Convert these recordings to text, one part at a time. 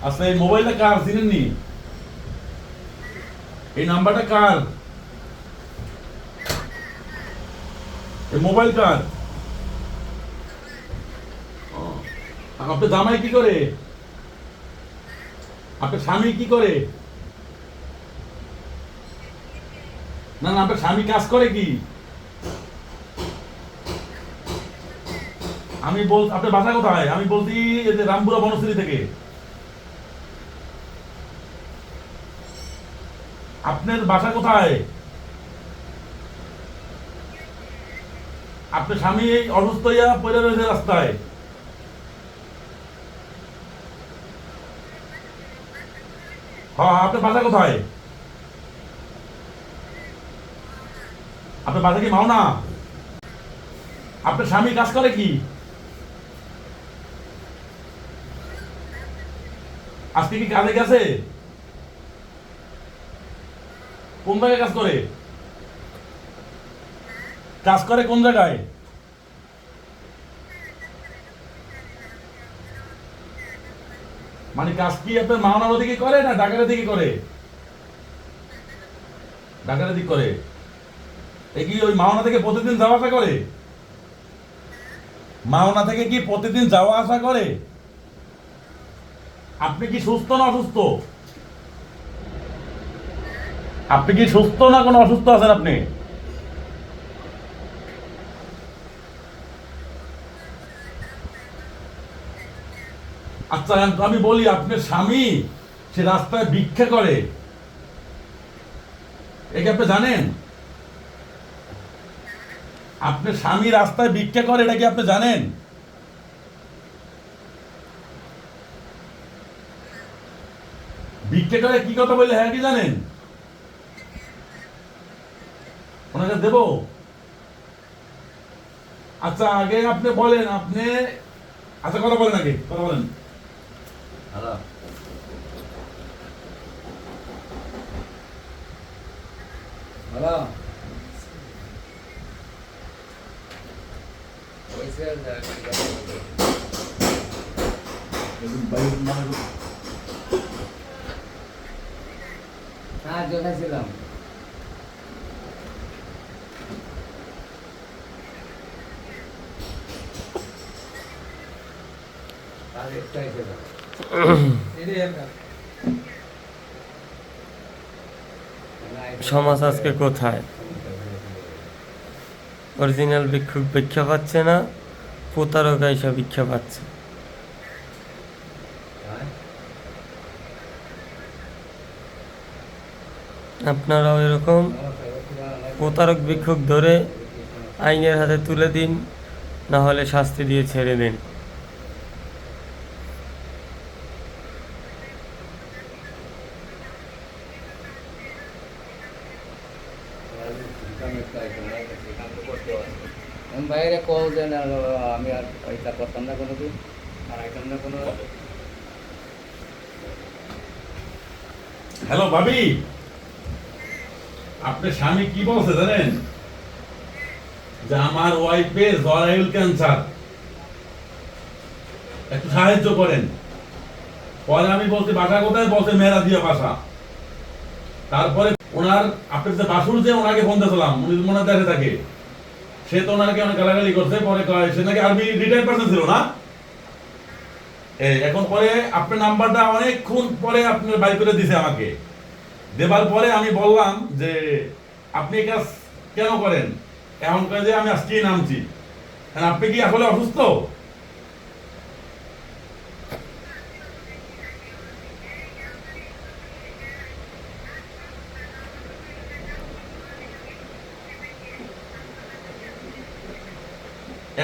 আচ্ছা, এই মোবাইলটা কার চিনেননি? এই নাম্বারটা কার? এই মোবাইল কার? আপনার জামাই কি করে? আপনার স্বামী কি করে? না না, আপনার স্বামী কাজ করে কি? আপনার বাসা কোথায়? আমি বলছি এই যে রামপুরা বনশ্রী থেকে। আপনার বাসা কোথায়? আপনার স্বামী এই অসুস্থ হইয়া পড়ে রয়েছে রাস্তায়। হ্যাঁ, আপনার বাসা কোথায়? আপনার বাসা কি মাওনা? আপনার স্বামী কাজ করে কি? আজকে কি কাজে গেছে? কোন জায়গায় কাজ করে? কাজ করে কোন জায়গায়? মানে কাজ কি আপনার মাওনার দিকে করে না ঢাকার দিকে করে? ঢাকার দিকে করে। এ কি ওই মাওনা থেকে প্রতিদিন যাওয়া আসা করে? মাওনা থেকে কি প্রতিদিন যাওয়া আসা করে? আপনি কি সুস্থ না অসুস্থ? আপনি কি সুস্থ না কোনো অসুস্থ আছেন আপনি? আচ্ছা, আমি বলি আপনার স্বামী সে রাস্তায় ভিক্ষা করে, এ কি আপনি জানেন? আপনার স্বামী রাস্তায় ভিক্ষা করে, এটা কি আপনি জানেন? ভিক্ষা করে কি কথা বললে হ্যাঁ কি জানেন? ওনাকে দেব? আচ্ছা, আগে আপনি বলেন আপনি। আচ্ছা, কথা বলেন, আগে কথা বলেন। হ্যালো, হ্যালো, হয়েছে সাহায্য খাইছিলাম। আর একটা এসে যাবে। সমাজ আজকে কোথায়? অরিজিনাল ভিক্ষুক ভিক্ষা পাচ্ছে না, প্রতারক আইসা ভিক্ষা পাচ্ছে। আপনারাও এরকম প্রতারক ভিক্ষুক ধরে আইনের হাতে তুলে দিন, না হলে শাস্তি দিয়ে ছেড়ে দিন। বাইরে কল দেন, আর আমি আর এটা করতাম না কোনোদিন, আর আইতাম না কোনো। হ্যালো ভাবি, আপনার স্বামী কি বলছে জানেন? যে আমার ওয়াইফের জরায়ুল ক্যান্সার, একটু সাহায্য করেন। পরে আমি বলছি বাসা কোথায়? বলছে মেয়েরা দিয়ে বাসা। তারপরে ওনার আপনার যে বাসুর, যে ওনাকে ফোন দিয়েছিলাম, উনি মনে হয় দেখে থাকে, সে তো ওনাকে অনেক গালাগালি করছে। পরে কয় সে নাকি আর্মি রিটায়ার্ড পারসন ছিল না। এখন পরে আপনার নাম্বারটা অনেকক্ষণ পরে আপনার বাই করে দিছে আমাকে। দেবার পরে আমি বললাম যে আপনি এই কাজ কেন করেন? এখন কয় যে আমি আজকেই নামছি। আপনি কি আসলে অসুস্থ?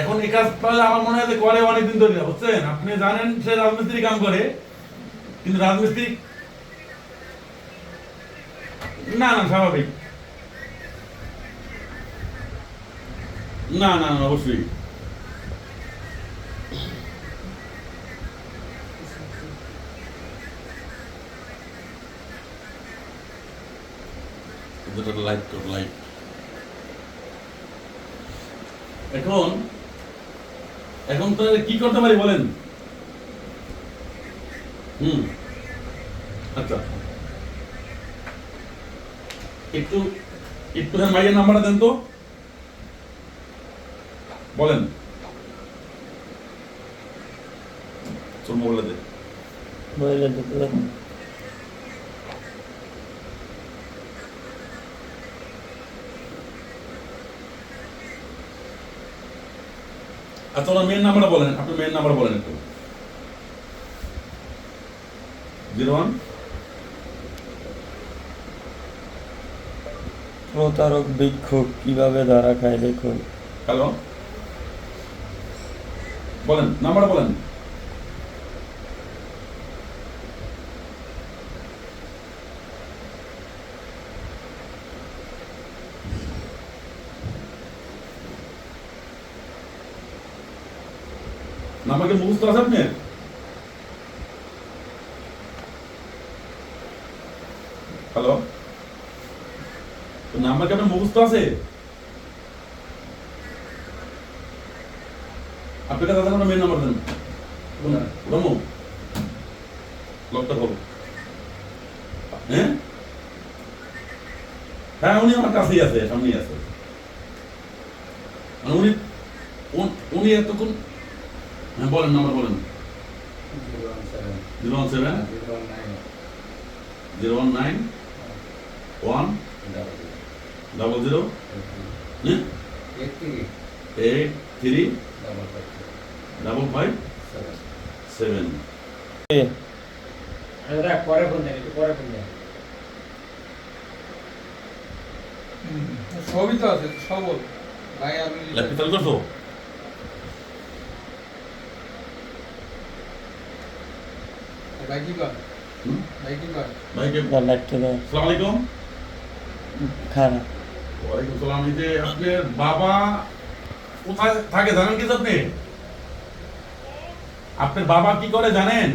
এখন এই কাজ তাহলে আমার মনে হয় যে করে অনেকদিন ধরে, বুঝছেন? আপনি জানেন সে রাজমিস্ত্রি কাম করে, কিন্তু রাজমিস্ত্রি না না স্বাভাবিক। না না না, অবশ্যই। লাইট লাইট এখন এখন তো কি করতে পারি বলেন? আচ্ছা, একটু একটু মাইয়ের নাম্বারটা দেন তো, বলেন। তোর মোবাইলটা দে। মহিলা দুটো আচ্ছা, ওনার মেন নাম্বারটা বলেন, আপনার মেন নাম্বার বলেন একটু। 01। প্রতারক ভিক্ষুক কিভাবে ধরা খায় দেখুন। হ্যালো, বলেন নাম্বারটা বলেন। নাম্বার কি মুখস্থ আছে আপনার? হ্যালো, নাম্বার কি আপনার মুখস্থ আছে? আপনার কাছে আছে, মেন নাম্বার দেন। রমু, লকটা খোলো। হ্যাঁ হ্যাঁ, উনি আমার কাছেই আছে, সামনেই আছে। মানে উনি উনি এতক্ষণ, হ্যাঁ বলেন নাম্বার বলেন। 017 019 1 00 83 557। পরে ফোন দেন, একটু পরে ফোন দেন। সবই তো আছে, সবল ভাই। আমি ল্যাপটপ চালু করছো? ভাই কি কর, হুম? ভাই কি কর? ভাইকে লাইটটা দাও। আসসালামু আলাইকুম। খারাপ ওয়ালাইকুম সালাম। এই যে আপনার বাবা কোথায় থাকে জানেন কি আপনি? আপনার বাবা কি করে জানেন?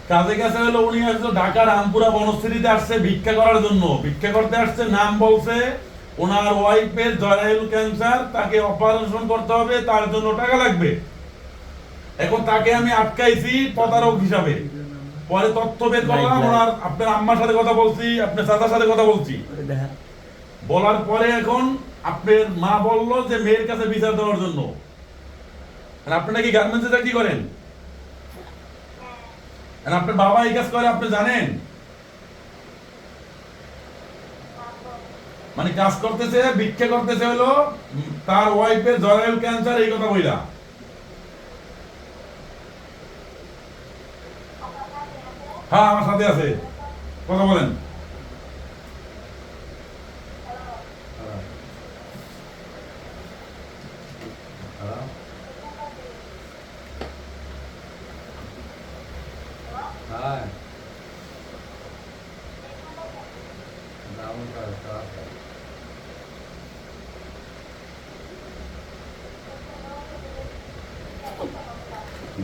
কাজে গেছে হলো, উনি আসলে ঢাকা রামপুরা বনশ্রীতে আসছে ভিক্ষা করার জন্য। ভিক্ষা করতে আসছে, নাম বলছে ওনার ওয়াইফের জরায়ুর ক্যান্সার, তাকে অপারেশন করতে হবে, তার জন্য টাকা লাগবে। এখন তাকে আমি আটকাইছি প্রতারক হিসাবে। পরে তথ্য বের করলাম, ওনার আপনার আম্মার সাথে কথা বলছি, আপনার চাচার সাথে কথা বলছি। দেখা বলার পরে এখন আপনার মা বলল যে মেয়ের কাছে বিচার দেওয়ার জন্য। আর আপনি নাকি গার্মেন্টসে চাকরি করেন? আর আপনার বাবা এই কাজ করে আপনি জানেন? মানে কাজ করতেছে, ভিক্ষা করতেছে হলো তার ওয়াইফের জরায়ুর ক্যান্সার, এই কথা বইলা। হ্যাঁ, আমার সাথে আছে, কথা বলেন।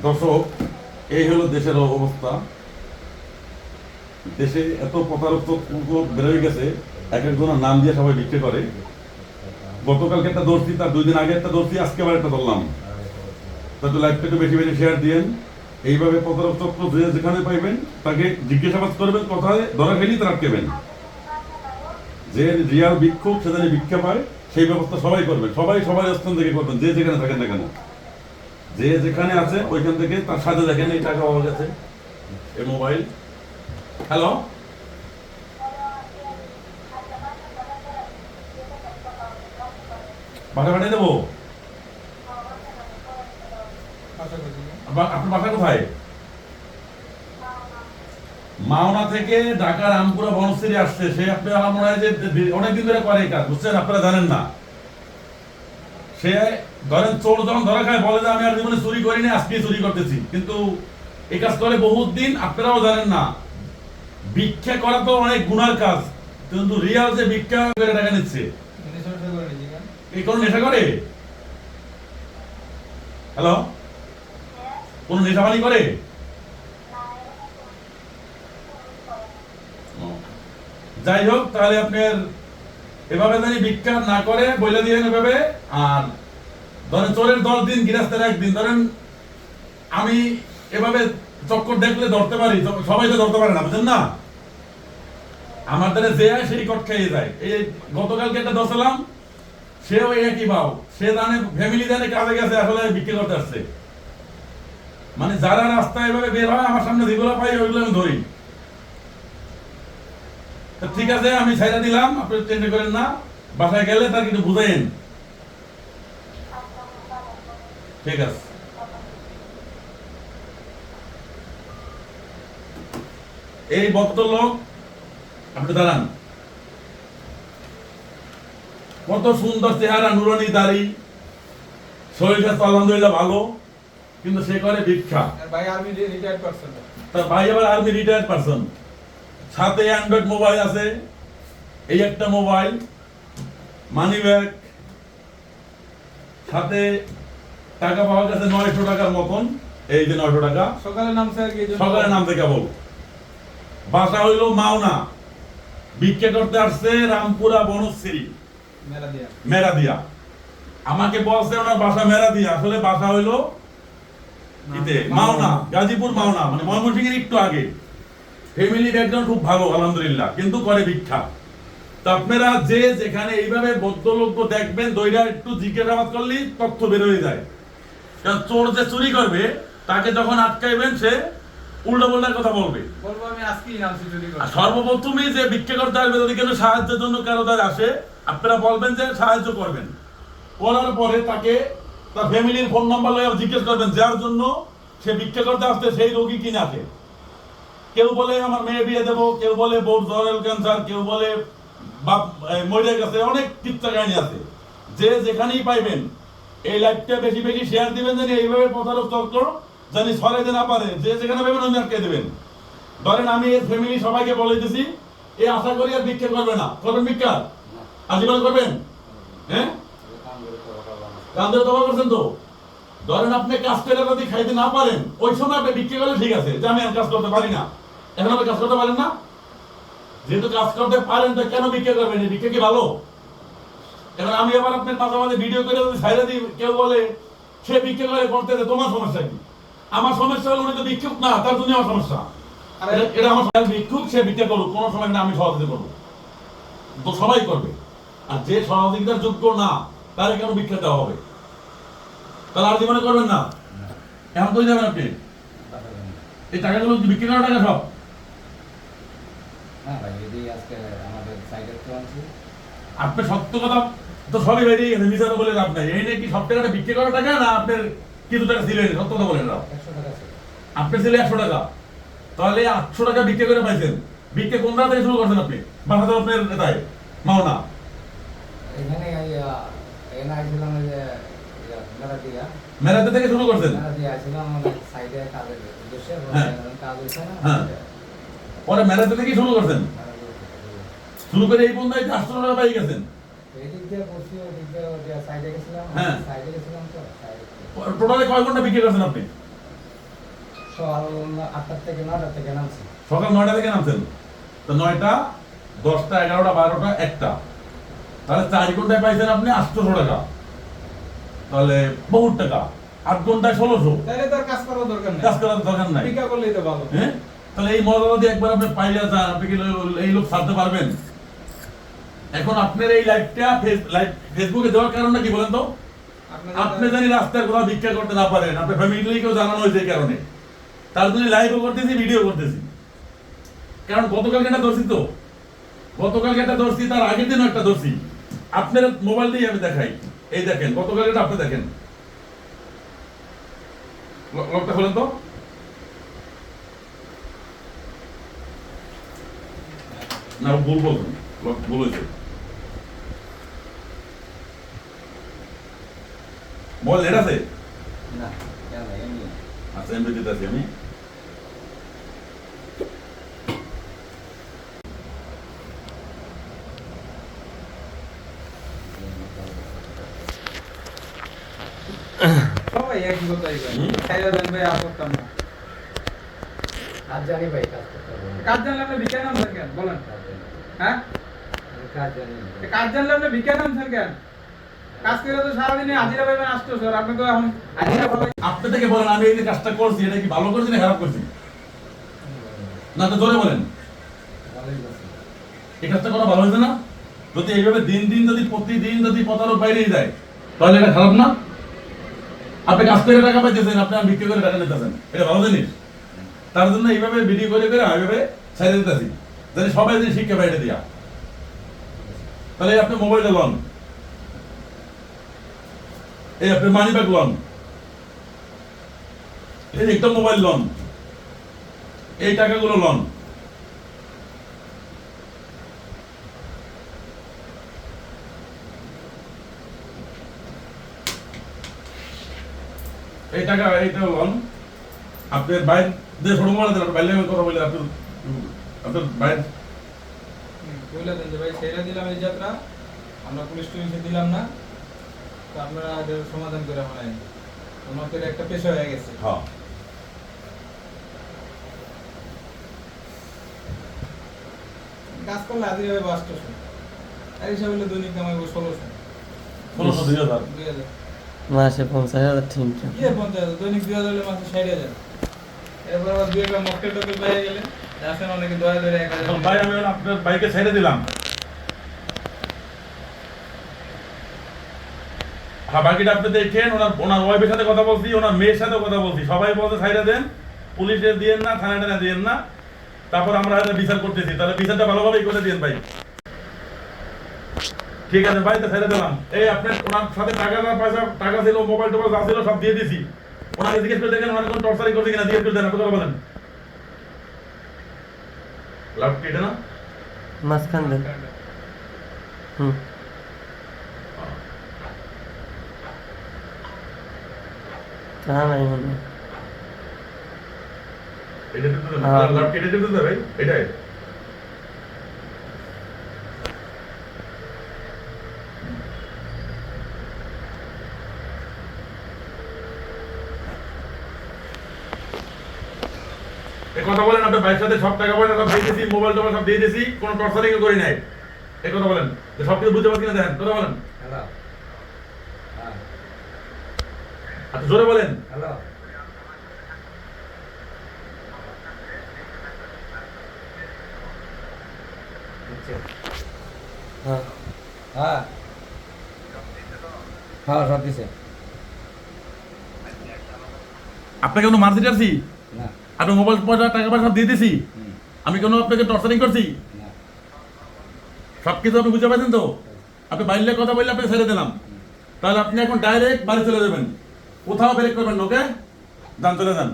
দর্শক, এই হলো দেশের অবস্থা। দেশে এত প্রতারক বেরোয় গেছে, এক একজনের নাম দিয়ে সবাই বিক্রি করে। গতকালকে একটা ধরছি, তার 2 দিন আগে একটা ধরছি, আজকে আবার একটা ধরলাম। তাতে লাইভটা একটু বেশি বেশি শেয়ার দিয়েন। এইভাবে প্রতারক চক্র যে যেখানে পাইবেন তাকে জিজ্ঞাসাবাদ করবেন, কোথায় ধরা ফেলি তার আটকেবেন। যে রিয়াল ভিক্ষুক সে যেন ভিক্ষা পায়, সেই ব্যবস্থা সবাই করবেন। সবাই সবাই স্থান থেকে করবেন, যে যেখানে থাকেন না কেন। যে যেখানে আছে ওইখান থেকে তার সাথে দেখেন এই টাকা পাওয়া গেছে, এই মোবাইল। হ্যালো, বাসা পাঠিয়ে দেবো? আপনার বাসা কোথায়? মাওনা থেকে ঢাকা রামপুরা বনশ্রী আসছে সে। আপনি আমার মনে হয় যে অনেকদিন ধরে করে এই কাজ, বুঝছেন? আপনারা জানেন না। সে ধরেন চোর যখন ধরা খায় বলে যে আমি আর জীবনে চুরি করিনি, আজকে চুরি করতেছি, কিন্তু এই কাজ করে বহুত দিন। আপনারাও জানেন না, ভিক্ষা করা তো অনেক গুনার কাজ, কিন্তু রিয়াল যে ভিক্ষা করে টাকা নিচ্ছে, এই কোন নেশা করে? হ্যালো, কোন নেশাবানি করে? যাই হোক, তাহলে আপনার এভাবে জানি ভিক্ষা না করে বইলে দিয়ে এভাবে। আর ধরেন চোরের 10 দিন, গৃহস্থের 1 দিন। ধরেন আমি এভাবে চক্কর দেখলে ধরতে পারি, সবাই তো ধরতে পারে না, বুঝেন না? আমার দ্বারা যে হয় সেই কট খেয়ে যায়। এই গতকালকে একটা ধরছিলাম, সেও একই ভাব, সে জানে ফ্যামিলি জানে কাজে গেছে, আসলে বিক্রি করতে আসছে। মানে যারা রাস্তায় এভাবে বের হয় আমার সামনে যেগুলো পাই ওইগুলো আমি ধরি। তো ঠিক আছে, আমি ছাইড়া দিলাম, আপনি টেনশন করেন না, বাসায় গেলে তার কিছু বুঝাইন। ঠিক আছে। এই ভদ্রলোক, আপনি দাঁড়ান, কত সুন্দর চেহারা, নুরানি দাড়ি, শরীর স্বাস্থ্য আলহামদুলিল্লাহ ভালো, কিন্তু সে করে ভিক্ষা। আর ভাই আর্মি রিটায়ার্ড পারসন। তার ভাই আবার আর্মি রিটায়ার্ড পারসন, সাথে অ্যান্ড্রয়েড মোবাইল আছে, এই একটা মোবাইল, মানি ব্যাগ, সাথে টাকা পাওয়া গেছে 900 টাকার মতন। এই যে 900 টাকা সকালে নামছে আর কি, এই জন্য- সকালে নামতে কেবল। বাসা হইল মাওনা, ভিক্ষা করতে আসছে রামপুরা বনশ্রী মেলা দিয়া। মেরাদিয়া। আমাকে বলছে ওনার বাসা মেরাদিয়া, আসলে বাসা হইলো ইতে মাওনা, গাজীপুর মাওনা, মানে ময়মনসিংহের একটু আগে। ফ্যামিলি ব্যাকগ্রাউন্ড খুব ভালো আলহামদুলিল্লাহ, কিন্তু করে ভিক্ষা। তো আপনারা যে যেখানে এইভাবে ভদ্রলোক দেখবেন, দইরা একটু জিজ্ঞাসাবাদ করলেই তথ্য বের হয়ে যায়। কারণ চোর যে চুরি করবে তাকে যখন আটকাইবেন সে উল্টো পাল্টা কথা বলবে। বলবো আমি আজকেই নামছি চুরি আর করতে। সর্বপ্রথমই যে ভিক্ষা করতে আসবে, যদি কেউ সাহায্যের জন্য কারো দ্বারা আসে, আপনারা বলবেন যে সাহায্য করবেন। করার পরে তাকে তার ফ্যামিলির ফোন নাম্বার লয়ে জিজ্ঞেস করবেন, যার জন্য সে ভিক্ষা করতে আসছে সেই রোগী কিনা আছে। কেউ বলে আমার মেয়ে বিয়ে দেবো, কেউ বলে বউর জরায়ু ক্যান্সার, কেউ বলে বাপ মরে গেছে, অনেক কিচ্ছা কাহিনী আছে। যে যেখানেই পাইবেন এই লাইভটা বেশি বেশি শেয়ার দিবেন, জানি এইভাবে প্রতারক চক্র জানি ছড়াইতে না পারে। যে যেখানে পাইবেন ওখানে আটকে দেবেন। ধরেন আমি এর ফ্যামিলি সবাইকে বলে দিছি, এই আশা করি আর ভিক্ষা করবে না। করবেন ভিক্ষা? আজীবন করবেন? হ্যাঁ, কান ধরে তবা করছেন তো। ধরেন আপনি কাজ করে যদি খাইতে না পারেন, ওই সময় আপনি ভিক্ষা করলে ঠিক আছে, যে আমি আর কাজ করতে পারি না। এখন আপনি কাজ করতে পারেন না, যেহেতু কাজ করতে পারেন তো কেন ভিক্ষা করবেন? এই ভিক্ষা কি ভালো? এখন আমি আবার আপনার মাঝে মাঝে ভিডিও করে যদি ছাইড়া দিই, কেউ বলে সে ভিক্ষা করে করতে, তোমার সমস্যা কি? আমার সমস্যা হলো উনি তো ভিক্ষুক না, তার জন্য আমার সমস্যা। এটা আমার ভিক্ষুক, সে ভিক্ষা করুক, কোনো সময় না আমি সহযোগিতা করবো, তো সবাই করবে। আর যে সহযোগিতার যোগ্য না, তারে কেন ভিক্ষা দেওয়া হবে? তাহলে আর জীবনে করবেন না। এখন কই যাবেন আপনি? এই টাকাগুলো কি বিক্রি করা টাকা সব? হ্যাঁ ভাই, যদি আজকে আমাদের সাইডের তো আনছি। আপনি সত্য কথা তো সবই বেরিয়ে গেছে, মিশাতে বলে লাভ নাই। এই নাকি সব টাকাটা বিক্রি করা টাকা, না আপনার কিছু টাকা ছিলেন? সত্য কথা বলেন না। 100 টাকা ছিল। আপনার ছিল 100 টাকা, তাহলে 800 টাকা বিক্রি করে পাইছেন। বিক্রি কোন রাত থেকে শুরু করছেন আপনি? বাসা তো আপনার এটাই মাওনা। এখানে এখানে আইছিলাম ওই যে মেলা দিয়া। মেলাতে থেকে শুরু করছেন? মেলা দিয়া আইছিলাম আমাদের সাইডে কাজের উদ্দেশ্যে। হ্যাঁ। কাজ হইছে না। হ্যাঁ। পরে মেলাতে থেকে শুরু করছেন, শুরু করে এই পর্যন্ত 800 টাকা পাই গেছেন। এই দিক দিয়ে বসি, ওই দিক দিয়ে ওই যে সাইডে গেছিলাম। হ্যাঁ। সাইডে গেছিলাম তো সাইডে। টোটালে কয় ঘন্টা বিক্রি করছেন আপনি? সকাল 8টা থেকে 9টা থেকে নামছি। সকাল 9টা থেকে নামছেন, তো 9টা 10টা 11টা 12টা 1টা, তাহলে 4 ঘন্টায় পাইছেন আপনি 800 টাকা। তাহলে বহুত টাকা। 8 ঘন্টায় 1600। তাহলে তো আর কাজ করার দরকার নেই। কাজ করার দরকার নাই। ভিক্ষা করলেই তো ভালো। হ্যাঁ, তাহলে এই মজা যদি একবার আপনি পাইলে যান, আপনি কি এই লোক ছাড়তে পারবেন? এখন আপনার এই লাইভটা ফেসবুকে দেওয়ার কারণটা কি বলেন তো? আপনি জানি রাস্তায় কোথাও ভিক্ষা করতে না পারেন, আপনার ফ্যামিলিকেও জানানো হয়েছে এই কারণে। তার জন্য লাইভও করতেছি, ভিডিও করতেছি। কারণ গতকালকে একটা ধরছি, তো গতকালকে একটা ধরছি, তার আগের দিনও একটা ধরছি। আপনার মোবাইল দিয়ে আমি দেখাই, এই দেখেন গতকালকে আপনি দেখেন, লকটা খোলেন তো। না ভুল বলছেন, লক ভুল হয়েছে। মোবাইল নেট আছে? না, কেন এমনি। আচ্ছা, এমনি দিতে আছি আমি। সবাই একই কথাই কয়। খাইয়া দেন ভাই, আর করতাম না। কাজ জানি ভাই, কাজ করতে হবে। কাজ জানলে আপনি ভিক্ষা নামছেন কেন বলেন? কাজ জানি। হ্যাঁ, আমি কাজ জানি না। কাজ জানলে আপনি ভিক্ষা নামছেন কেন? কাজ করে তো সারাদিনে হাজিরা পাইবেন 800 আর আপনি তো এখন হাজিরা পাবেন। আপনি থেকে বলেন আমি এই যে কাজটা করছি এটা কি ভালো করছি না খারাপ করছি? না তো জোরে বলেন। এই কাজটা করা ভালো হয়েছে না? যদি এইভাবে দিন দিন যদি প্রতিদিন যদি প্রতারক বাইরেই যায় তাহলে এটা খারাপ না? আপনি কাজ করে টাকা পাইতেছেন, আপনি বিক্রি করে টাকা নিতেছেন, এটা ভালো জিনিস। তার জন্য এইভাবে ভিডিও করে করে এইভাবে ছেড়ে দিতেছি যাতে সবাই যদি শিক্ষা বাইরে দিয়া। তাহলে আপনি মোবাইলে লন, এই আপনি মানি ব্যাগ লন, এই একটা মোবাইল লন, এই টাকাগুলো লন। এই টাকা এইটা লন, আপনার বাইর দিয়ে ছোট মোবাইল দেন, বাইরে কথা বলে আপনার বাইর বলে দেন যে ভাই ছেড়ে দিলাম এই যাত্রা, আমরা পুলিশ টুলিশে দিলাম না, তো আপনারা এটার সমাধান করে ফেলেন। আমাদের একটা পেশা হয়ে গেছে। হ্যাঁ কাজ করলে হাজিরা হবে 800, আর হিসাব হলে দৈনিক কামাই 1600। 16,000 2000 মাসে 50,000 ঠিক আছে। কি 50,000 দৈনিক 2000 হলে মাসে 60,000। এরপর আবার দুই একটা মক্কেল টকেল পেয়ে গেলে আসেন অনেকে দয়া ধরে 1000 এখন ভাই আমি আপনার বাইকে ছেড়ে দিলাম। হ্যাঁ বাকিটা আপনি দেখেন। ওনার ওয়াইফের সাথে কথা বলছি, ওনার মেয়ের সাথে কথা বলছি, সবাই বলছে ছাইড়া দেন, পুলিশে দিয়েন না, থানায় টানায় দিয়েন না। তারপর আমরা হয়তো বিচার করতেছি, তাহলে বিচারটা ভালোভাবেই করে দিন ভাই। ঠিক আছে ভাই, তো ছেড়ে দিলাম। এই আপনার ওনার সাথে টাকা ছিল, মোবাইল টোবাইল যা ছিল সব দিয়ে দিছি। ওনাকে জিজ্ঞেস করে দেখেন ওনার কোন টর্চারি করছে কিনা, জিজ্ঞেস করে দেন। আপনি কথা বলেন। লাভ কেটে না মাঝখান দেন। হুম তা নাই মনে হয়। এটা দিতে দেন, হ্যাঁ। লাভ কেটে দিতে দেন ভাই, এটাই। এই কথা বলেন, আপনার ভাইয়ের সাথে সব টাকা পয়সা সব দিয়ে দিয়েছি, মোবাইল টোবাইল সব দিয়ে দিয়েছি, কোনো টর্চারিং করি নাই। এই কথা বলেন, যে সব কিছু বুঝতে পারছি না, দেখেন কথা বলেন। হ্যালো হ্যাঁ আচ্ছা জোরে বলেন। হ্যালো হ্যাঁ হ্যাঁ হ্যাঁ সব দিছে আপনাকে কোনো মারতে চাচ্ছি? না আপনার মোবাইল পয়সা টাকা পয়সা সব দিয়ে দিয়েছি। আমি কোনো আপনাকে টর্চারিং করছি? না সব কিছু আপনি বুঝতে পারছেন তো? আপনি বাইরে কথা বললে আপনাকে ছেড়ে দিলাম, তাহলে আপনি এখন ডাইরেক্ট বাড়ি চলে যাবেন, কোথাও ব্রেক করবেন না। ওকে, যান চলে যান।